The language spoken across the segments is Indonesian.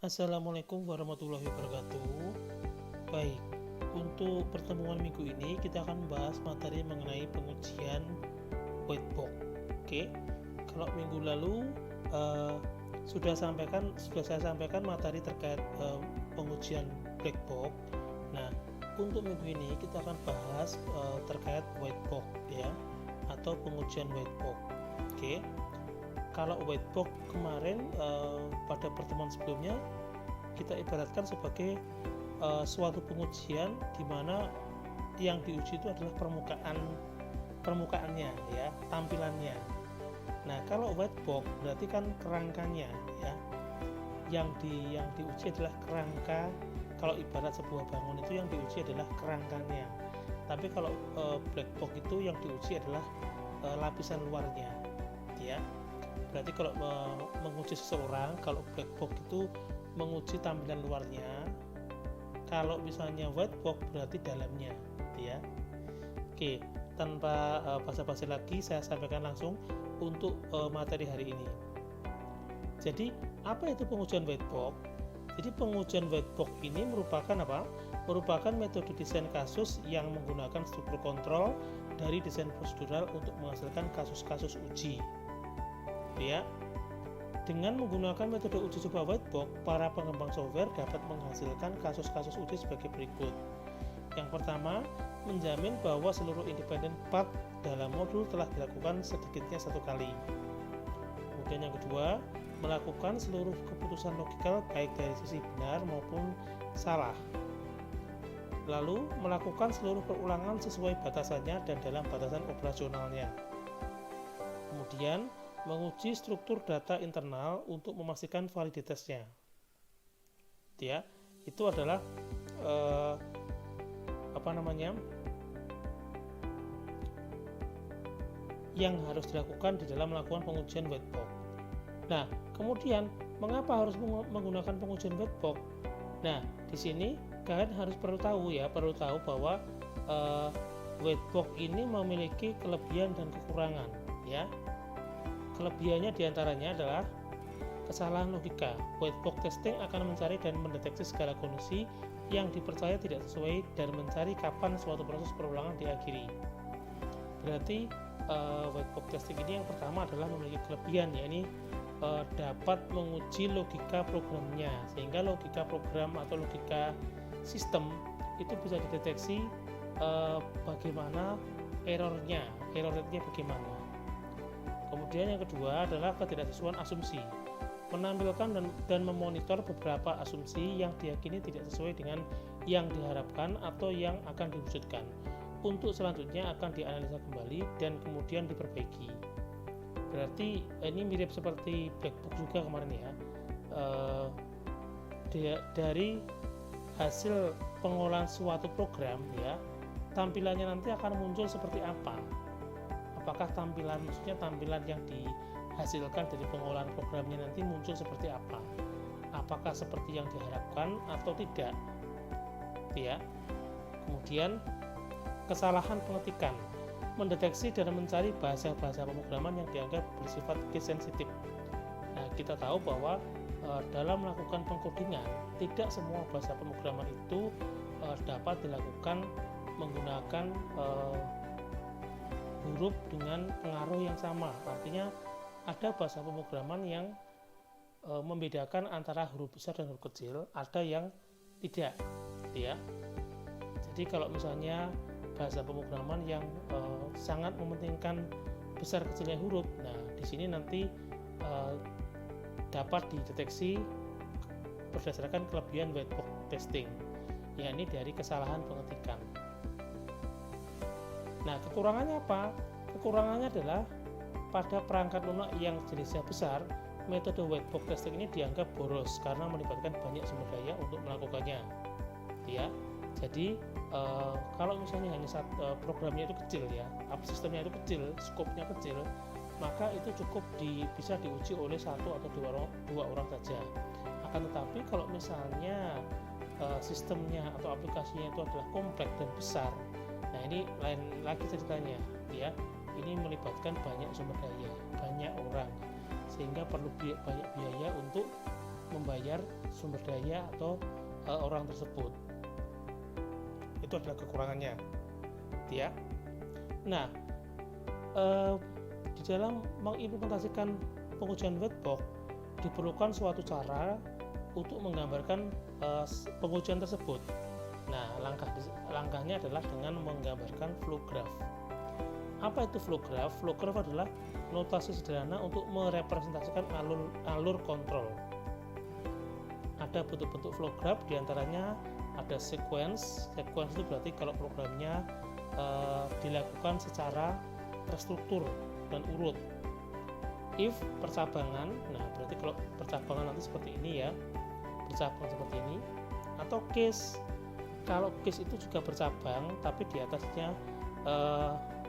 Assalamualaikum warahmatullahi wabarakatuh. Baik, untuk pertemuan minggu ini kita akan membahas materi mengenai pengujian white box. Oke, kalau minggu lalu uh, sudah saya sampaikan materi terkait pengujian black box. Nah, untuk minggu ini kita akan bahas terkait white box ya, atau pengujian white box. Oke. Kalau white box kemarin pada pertemuan sebelumnya kita ibaratkan sebagai suatu pengujian di mana yang diuji itu adalah permukaannya ya, tampilannya. Nah, kalau white box berarti kan kerangkanya ya. Yang diuji adalah kerangka. Kalau ibarat sebuah bangun itu yang diuji adalah kerangkanya. Tapi kalau black box itu yang diuji adalah lapisan luarnya ya. Berarti kalau menguji seseorang, kalau black box itu menguji tampilan luarnya, kalau misalnya white box berarti dalamnya ya. Oke, tanpa basa-basi lagi saya sampaikan langsung untuk materi hari ini. Jadi apa itu pengujian white box? Jadi pengujian white box ini merupakan apa? Merupakan metode desain kasus yang menggunakan struktur kontrol dari desain prosedural untuk menghasilkan kasus-kasus uji ya. Dengan menggunakan metode uji coba white box, para pengembang software dapat menghasilkan kasus-kasus uji sebagai berikut. Yang pertama, menjamin bahwa seluruh independent part dalam modul telah dilakukan sedikitnya satu kali. Kemudian yang kedua, melakukan seluruh keputusan logikal baik dari sisi benar maupun salah. Lalu, melakukan seluruh perulangan sesuai batasannya dan dalam batasan operasionalnya. Kemudian, menguji struktur data internal untuk memastikan validitasnya. Ya, itu adalah yang harus dilakukan di dalam melakukan pengujian white box. Nah, kemudian mengapa harus menggunakan pengujian white box? Nah, di sini kalian perlu tahu bahwa white box ini memiliki kelebihan dan kekurangan, ya. Kelebihannya diantaranya adalah kesalahan logika. White box testing akan mencari dan mendeteksi segala kondisi yang dipercaya tidak sesuai dan mencari kapan suatu proses perulangan diakhiri. Berarti white box testing ini yang pertama adalah memiliki kelebihan, yakni dapat menguji logika programnya, sehingga logika program atau logika sistem itu bisa dideteksi bagaimana error rate-nya bagaimana. Kemudian yang kedua adalah ketidaksesuaian asumsi, menampilkan dan memonitor beberapa asumsi yang diyakini tidak sesuai dengan yang diharapkan atau yang akan diwujudkan. Untuk selanjutnya akan dianalisa kembali dan kemudian diperbaiki. Berarti ini mirip seperti black box juga kemarin ya. Dari hasil pengolahan suatu program ya, tampilannya nanti akan muncul seperti apa? Apakah tampilan yang dihasilkan dari pengolahan programnya nanti muncul seperti apa? Apakah seperti yang diharapkan atau tidak? Ya. Kemudian kesalahan pengetikan, mendeteksi dan mencari bahasa-bahasa pemrograman yang dianggap bersifat case sensitif. Nah, kita tahu bahwa dalam melakukan pengkodingan, tidak semua bahasa pemrograman itu dapat dilakukan menggunakan huruf dengan pengaruh yang sama. Artinya ada bahasa pemrograman yang membedakan antara huruf besar dan huruf kecil, ada yang tidak, ya. Jadi kalau misalnya bahasa pemrograman yang sangat mementingkan besar kecilnya huruf, nah di sini nanti dapat dideteksi berdasarkan kelebihan white box testing, yakni dari kesalahan pengetikan. Nah, kekurangannya apa? Kekurangannya adalah pada perangkat lunak yang jenisnya besar, metode white box testing ini dianggap boros karena melibatkan banyak sumber daya untuk melakukannya. Ya, jadi kalau misalnya hanya programnya itu kecil ya, sistemnya itu kecil, skopnya kecil, maka itu cukup bisa diuji oleh satu atau dua orang saja. Akan tetapi kalau misalnya sistemnya atau aplikasinya itu adalah kompleks dan besar, nah ini lain lagi ceritanya ya. Ini melibatkan banyak sumber daya, banyak orang, sehingga perlu banyak biaya untuk membayar sumber daya atau orang tersebut. Itu adalah kekurangannya, ya. Nah, di dalam mengimplementasikan pengujian white box diperlukan suatu cara untuk menggambarkan pengujian tersebut. Nah, langkahnya adalah dengan menggambarkan flow graph. Apa itu flow graph? Flow graph adalah notasi sederhana untuk merepresentasikan alur kontrol. Ada bentuk-bentuk flow graph, diantaranya ada sequence. Sequence itu berarti kalau programnya dilakukan secara terstruktur dan urut. If percabangan, nah berarti kalau percabangan nanti seperti ini ya, bercabang seperti ini. Atau case, kalau case itu juga bercabang tapi di atasnya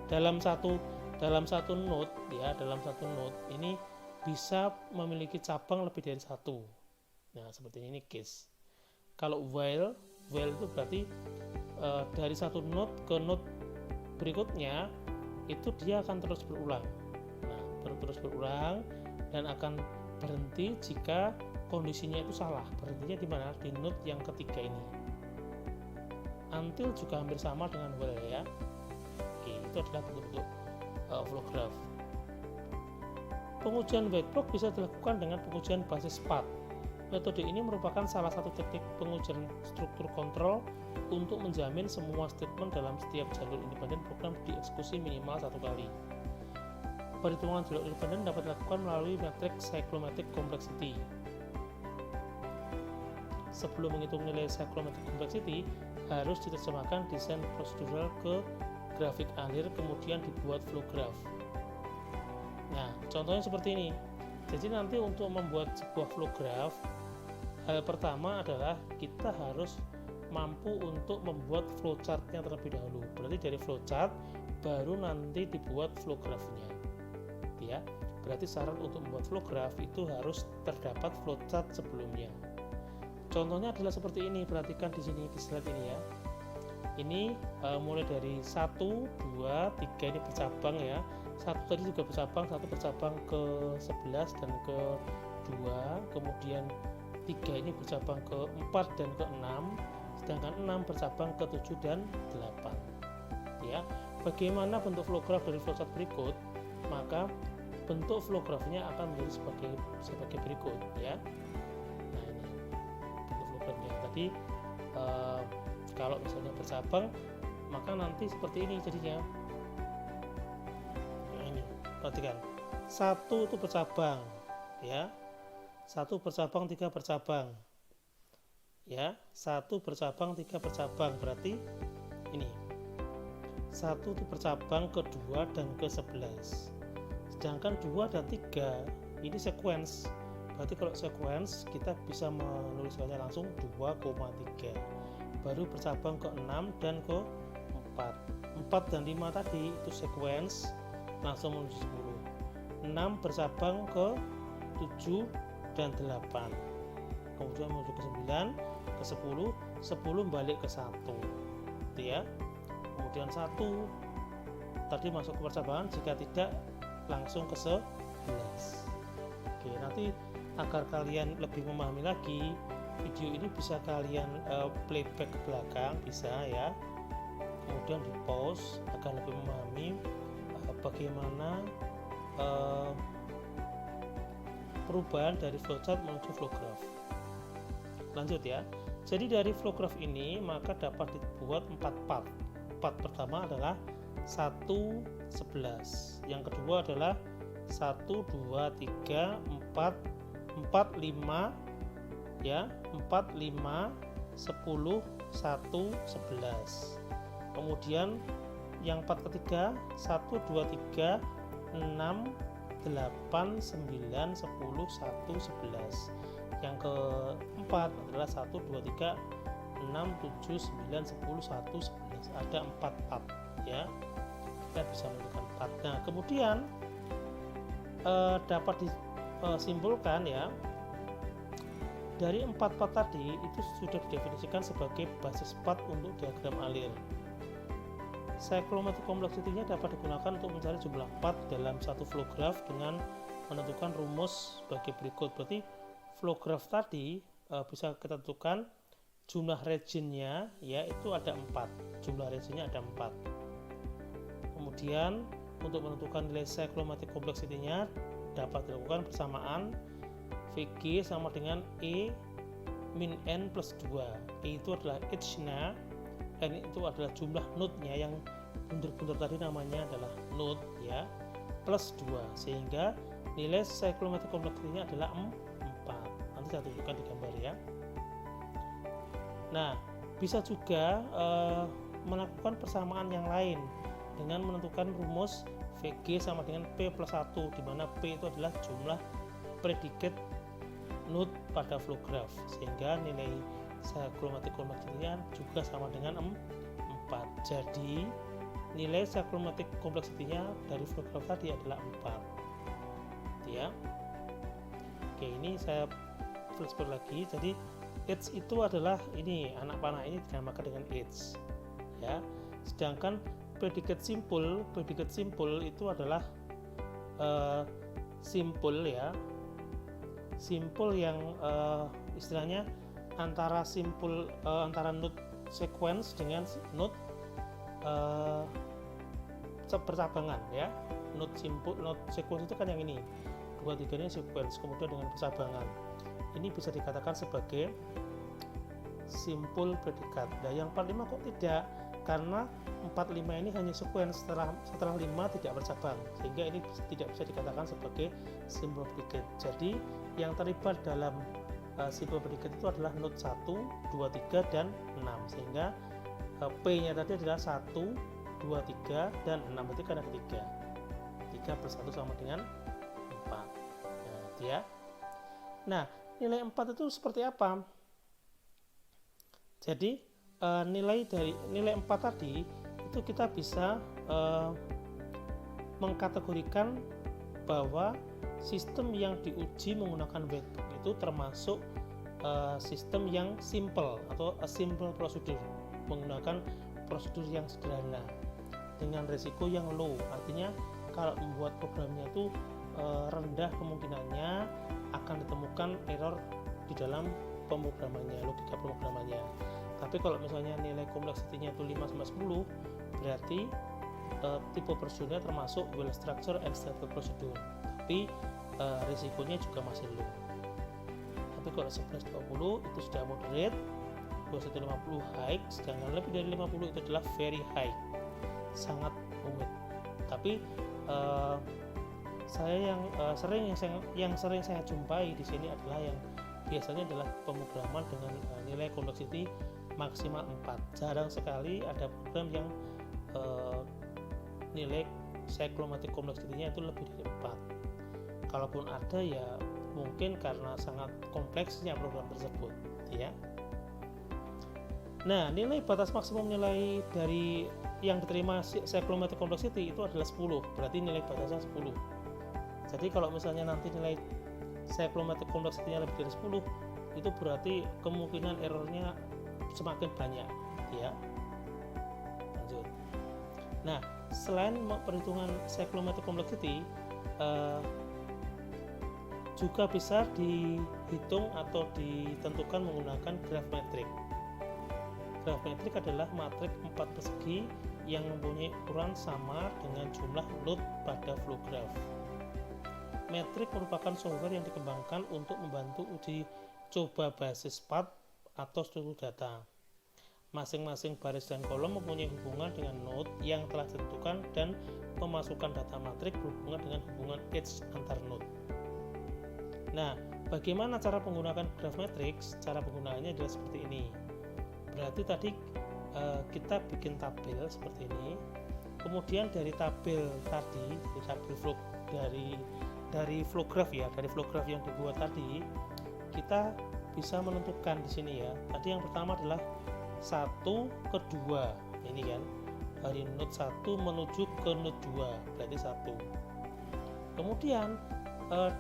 dalam satu node ya, dalam satu node ini bisa memiliki cabang lebih dari satu. Nah seperti ini case. Kalau while itu berarti dari satu node ke node berikutnya itu dia akan terus berulang. Nah terus berulang dan akan berhenti jika kondisinya itu salah. Berhentinya di mana? Di node yang ketiga ini. Until juga hampir sama dengan while ya. Oke, itu adalah bentuk-bentuk flow graph. Pengujian white box bisa dilakukan dengan pengujian basis path. Metode ini merupakan salah satu teknik pengujian struktur kontrol untuk menjamin semua statement dalam setiap jalur independen program dieksekusi minimal satu kali. Perhitungan jalur independen dapat dilakukan melalui metrik cyclomatic complexity. Sebelum menghitung nilai cyclomatic complexity, harus diterjemahkan desain prosedural ke grafik alir, kemudian dibuat flow graph. Nah, contohnya seperti ini. Jadi nanti untuk membuat sebuah flow graph, hal pertama adalah kita harus mampu untuk membuat flowchart-nya terlebih dahulu. Berarti dari flowchart baru nanti dibuat flow graph-nya. Ya, berarti syarat untuk membuat flow graph itu harus terdapat flowchart sebelumnya. Contohnya adalah seperti ini. Perhatikan di sini di slide ini ya. Ini mulai dari 1, 2, 3 ini bercabang ya. Satu tadi juga bercabang, satu bercabang ke 11 dan ke 2, kemudian 3 ini bercabang ke 4 dan ke 6, sedangkan 6 bercabang ke 7 dan 8 ya. Bagaimana bentuk flow graph dari flowchart berikut? Maka bentuk flow graph-nya akan menjadi sebagai berikut ya. Nah ini bentuk flow graph-nya tadi kalau misalnya bercabang maka nanti seperti ini jadinya. Nah ini perhatikan, 1 itu bercabang ya, 1 bercabang, 3 bercabang ya, 1 bercabang, 3 bercabang, berarti ini 1 itu bercabang ke 2 dan ke 11, sedangkan 2 dan 3 ini sequence. Berarti kalau sequence kita bisa menuliskannya langsung 2,3, baru bercabang ke 6 dan ke 4 dan 5 tadi itu sequence langsung menuju 10, 6 bercabang ke 7 dan 8, kemudian menuju ke 9, ke 10, 10 balik ke 1 gitu ya. Kemudian 1 tadi masuk ke percabangan, jika tidak langsung ke 11. Oke, nanti agar kalian lebih memahami lagi, video ini bisa kalian playback ke belakang bisa ya, kemudian di pause agar lebih memahami bagaimana perubahan dari flowchart menuju flow graph. Lanjut ya. Jadi dari flow graph ini maka dapat dibuat 4 part. Part pertama adalah 1, 11. Yang kedua adalah 1, 2, 3, 4, 5 ya, 4, 5, 10, 1, 11. Kemudian yang part ketiga 1, 2, 3, 6, 8, 9, 10, 1, 11. Yang keempat adalah 1, 2, 3, 6, 7, 9, 10, 1, 11. Ada 4 part ya. Kita bisa menentukan part. Nah, kemudian dapat disimpulkan ya, dari 4 part tadi itu sudah didefinisikan sebagai basis part untuk diagram alir. Cyclomatic complexity-nya dapat digunakan untuk mencari jumlah part dalam satu flow graph dengan menentukan rumus sebagai berikut. Berarti flow graph tadi bisa kita tentukan jumlah regionnya, yaitu ada 4. Jumlah regionnya ada 4. Kemudian untuk menentukan nilai cyclomatic complexity-nya dapat dilakukan persamaan VG sama dengan E min N plus 2. E itu adalah H-nya, N itu adalah jumlah node-nya yang bunder-bunder tadi namanya adalah node ya, plus 2, sehingga nilai cyclomatic complexity-nya adalah 4. Nanti saya tunjukkan di gambar ya. Nah, bisa juga melakukan persamaan yang lain dengan menentukan rumus VG sama dengan P plus 1, di mana P itu adalah jumlah predicate node pada flow graph, sehingga nilai cyclomatic complexity-nya juga sama dengan 4. Jadi nilai cyclomatic complexity-nya dari flow graph tadi adalah 4 ya. Oke, ini saya flashback lagi. Jadi H itu adalah ini, anak panah ini dinamakan dengan H ya. Sedangkan predicate simple itu adalah simple ya, simple yang istilahnya antara antara node sequence dengan node bercabangan ya. Node sequence itu kan yang ini, 2-3 ini sequence, kemudian dengan bercabangan ini bisa dikatakan sebagai simple predikat. Nah, yang 45 kok tidak, karena 45 ini hanya sequence, setelah 5 tidak bercabang, sehingga ini tidak bisa dikatakan sebagai simple predikat. Jadi yang terlibat dalam simple predikat itu adalah node 1, 2, 3, dan 6, sehingga P nya tadi adalah 1, 2, 3, dan 6, berarti kan ada 3 plus 1 sama dengan 4 ya. Nah, nilai 4 itu seperti apa? Jadi nilai 4 tadi itu kita bisa mengkategorikan bahwa sistem yang diuji menggunakan whiteboard itu termasuk sistem yang simple atau a simple procedure, menggunakan prosedur yang sederhana dengan risiko yang low. Artinya kalau membuat programnya itu rendah kemungkinannya akan ditemukan error di dalam pemrogramannya, logika pemrogramannya. Tapi kalau misalnya nilai kompleksitinya itu 5-10, berarti tipe prosedurnya termasuk well structured and stable procedure, tapi risikonya juga masih low. Tapi kalau 11-20 itu sudah moderate, 21-50 high, sedangkan lebih dari 50 itu adalah very high, sangat rumit. Tapi yang sering saya jumpai di sini adalah yang biasanya adalah pemrograman dengan nilai complexity maksimal 4. Jarang sekali ada program yang nilai cyclomatic complexity-nya itu lebih dari 4. Kalaupun ada ya mungkin karena sangat kompleksnya program tersebut ya. Nah, nilai batas maksimum nilai dari yang diterima cyclomatic complexity itu adalah 10, berarti nilai batasnya 10. Jadi kalau misalnya nanti nilai cyclomatic complexity-nya lebih dari 10, itu berarti kemungkinan errornya semakin banyak ya. Lanjut. Nah, selain perhitungan cyclomatic complexity juga bisa dihitung atau ditentukan menggunakan graph metric. Graph metric adalah matrik 4 persegi yang mempunyai ukuran sama dengan jumlah node pada flow graph. Metrik merupakan software yang dikembangkan untuk membantu uji coba basis path atau struktur data. Masing-masing baris dan kolom mempunyai hubungan dengan node yang telah ditentukan, dan pemasukan data matrik berhubungan dengan hubungan edge antar node. Nah, bagaimana cara menggunakan graph matrix? Cara penggunaannya adalah seperti ini. Berarti tadi kita bikin tabel seperti ini. Kemudian dari tabel tadi, dari flow graph ya, dari flow graph yang dibuat tadi, kita bisa menentukan di sini ya. Tadi yang pertama adalah 1 ke 2. Ini kan dari node 1 menuju ke node 2, berarti 1. Kemudian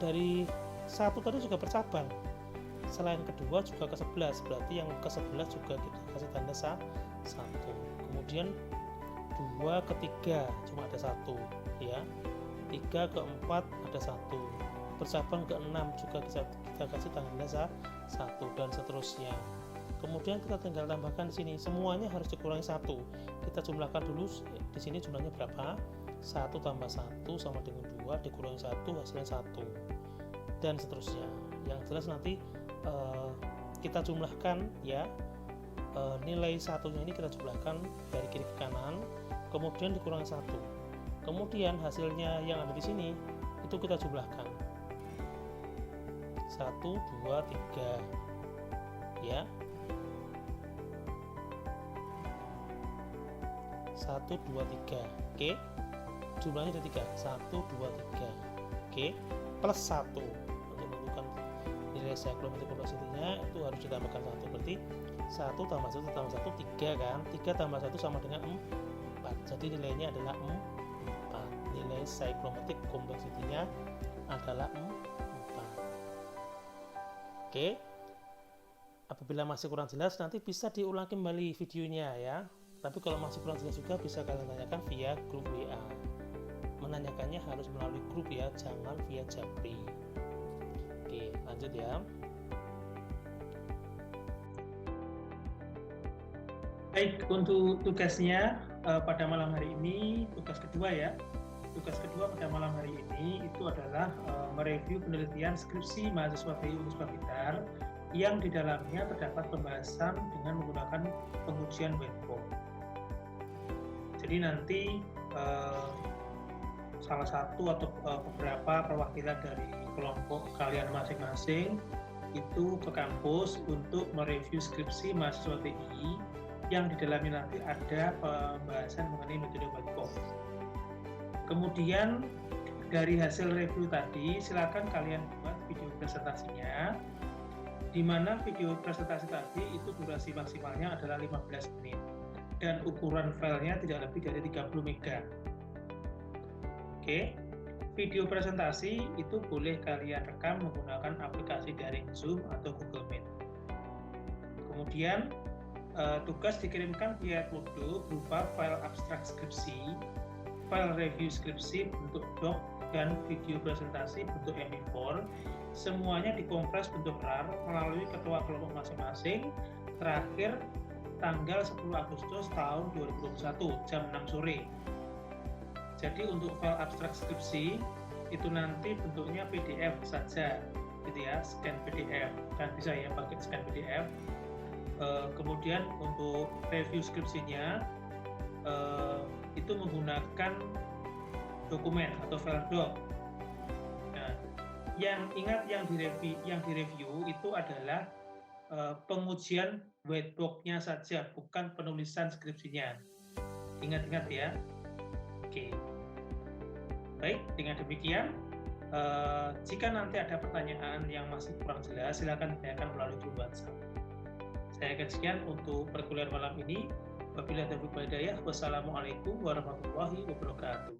dari 1 tadi juga bercabang. Selain kedua juga ke 11, berarti yang ke 11 juga kita kasih tanda 1. Kemudian 2 ke 3 cuma ada 1 ya. 3 ke 4 ada 1. Bercabang ke 6 juga kita kita kasih tanggal 1 dan seterusnya. Kemudian kita tinggal tambahkan di sini, semuanya harus dikurangi 1. Kita jumlahkan dulu di sini jumlahnya berapa? 1 tambah 1 sama dengan 2 dikurangi 1 hasilnya 1 dan seterusnya. Yang jelas nanti kita jumlahkan ya, nilai satunya ini kita jumlahkan dari kiri ke kanan, kemudian dikurangi 1. Kemudian hasilnya yang ada di sini itu kita jumlahkan 1, 2, 3 ya, 1, 2, 3. Oke, jumlahnya ada 3, 1, 2, 3. Oke, plus 1 untuk menentukan nilai cyclometric complexity-nya itu harus ditambahkan 1, berarti 1 tambah 1 tambah 1 3 kan, 3 tambah 1 sama dengan 4, jadi nilainya adalah 4. Nilai cyclometric complexity-nya adalah 4. Oke, apabila masih kurang jelas nanti bisa diulang kembali videonya ya, tapi kalau masih kurang jelas juga bisa kalian tanyakan via grup WA. Menanyakannya harus melalui grup ya, jangan via Japri. Oke, lanjut ya. Baik, untuk tugasnya pada malam hari ini, tugas kedua ya. Tugas kedua pada malam hari ini itu adalah mereview penelitian skripsi mahasiswa BI Unisba Blitar yang di dalamnya terdapat pembahasan dengan menggunakan pengujian whiteboard. Jadi nanti salah satu atau beberapa perwakilan dari kelompok kalian masing-masing itu ke kampus untuk mereview skripsi mahasiswa TI yang di dalamnya nanti ada pembahasan mengenai metode whiteboard. Kemudian dari hasil review tadi silakan kalian buat video presentasinya, di mana video presentasi tadi itu durasi maksimalnya adalah 15 menit dan ukuran filenya tidak lebih dari 30 MB. Oke, video presentasi itu boleh kalian rekam menggunakan aplikasi daring Zoom atau Google Meet. Kemudian tugas dikirimkan via Moodle berupa file abstrak skripsi, file review skripsi bentuk doc, dan video presentasi bentuk MP4. Semuanya dikompres bentuk RAR melalui ketua kelompok masing-masing terakhir tanggal 10 Agustus tahun 2021 jam 6 sore. Jadi untuk file abstrak skripsi itu nanti bentuknya PDF saja gitu ya, scan PDF, dan bisa ya pakai scan PDF. Kemudian untuk review skripsinya itu menggunakan dokumen atau file doc. Nah, yang ingat yang direview itu adalah pengujian whiteboard-nya saja, bukan penulisan skripsinya. Ingat-ingat ya. Oke. Baik, dengan demikian jika nanti ada pertanyaan yang masih kurang jelas, silakan tanyakan melalui grup WhatsApp. Saya akan sekian untuk perkuliahan malam ini. Wabillahi taufiq wal hidayah. Wassalamualaikum warahmatullahi wabarakatuh.